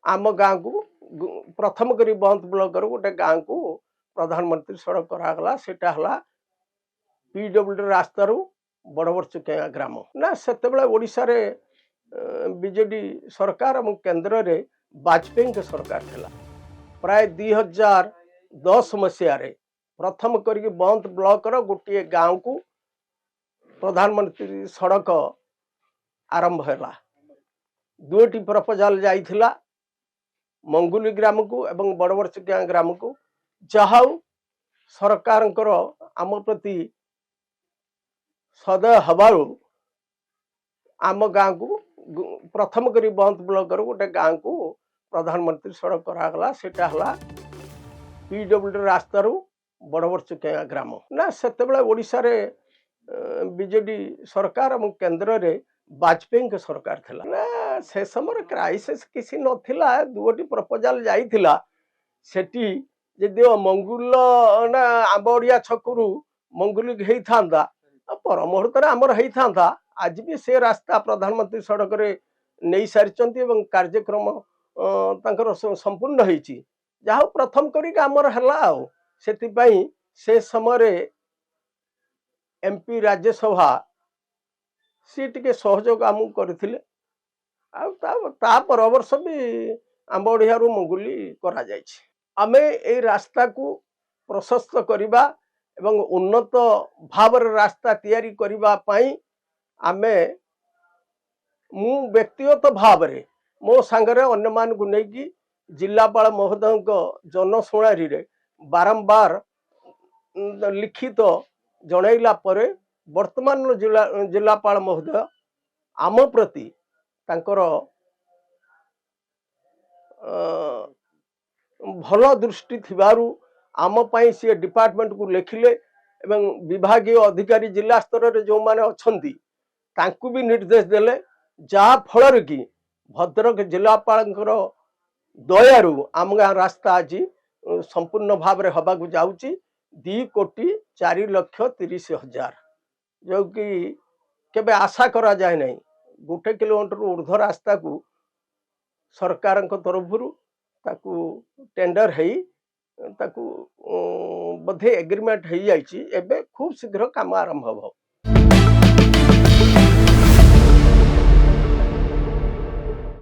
आम गाँ को प्रथम करी बंद ब्लॉक गोटे गाँ को प्रधानमंत्री सड़क करागला सेटा हला पीडब्ल्यूडी रास्ता रू बड़बरचुकिया ग्राम ना सेतेबेले ओडिशा रे बीजेडी सरकार और केंद्र रे वाजपेयी के सरकार थिला प्राय 2010 मसीह रे प्रथम करी बंद ब्लॉक रो गोटे गाँव को प्रधानमंत्री सड़क आरंभ हैला दुईटी प्रपोजल जाइथिला मंगुली ग्राम को एवं बड़बरचुकिया ग्राम को जहा सरकार आम प्रति सदय हबारू आम गाँ को प्रथम करी बंद ब्लॉक गोटे गाँ को प्रधानमंत्री सड़क करागला सेटा हला पीडब्ल्यूडी रास्ता रू बड़बरचुकिया ग्राम ना सेतेबेले ओडिशा रे बीजेडी सरकार और केंद्र रे वाजपेयी के सरकार थिला ना से समय क्राइसिस किसी नथिला दुईटी प्रपोजल जाइथिला सेठी जदि मंगुल ना आंबड़िया छकरू मंगुली हेई थांदा पर मुहूर्त आमर हेई थांदा आज भी से रास्ता प्रधानमंत्री सड़क रे नहीं सारी कार्यक्रम तांकर संपूर्ण होईची जहा प्रथम करी आमर हला से समय एमपी राज्यसभा सी टिके सहयोग आम करथिले आ पर वर्ष भी आंबड़िया मंगुली करा जायछि आमे ए रास्ता को प्रशस्त करिबा एवं उन्नत भावर रास्ता तैयारी करिबा पई आमे मु व्यक्तिगत भाव रे मो संगरे अन्य मान को नेकी जिलापाल महोदय जनशुणारी रे बारंबार लिखित जनइला परे वर्तमान जिलापाल महोदय आम प्रति तांकर भल दृष्टि थिबारु आम पई से डिपार्टमेंट को लिखिले एवं विभागीय अधिकारी जिला स्तर रे जो माने अछंती तांकु भी निर्देश देले जहा फल कि भद्रक जिलापाल दयारु आम गाँ रास्ता आज संपूर्ण भाव में हवा जाऊँगी 2,04,30,000 जो कि केबे आशा करा जाए नहीं 1 किलोमीटर ऊर्ध्व रास्ता को सरकार तरफ ताकू टेंडर है ताकू बोधे एग्रीमेंट हो जाइए खूब शीघ्र काम आरंभ हो।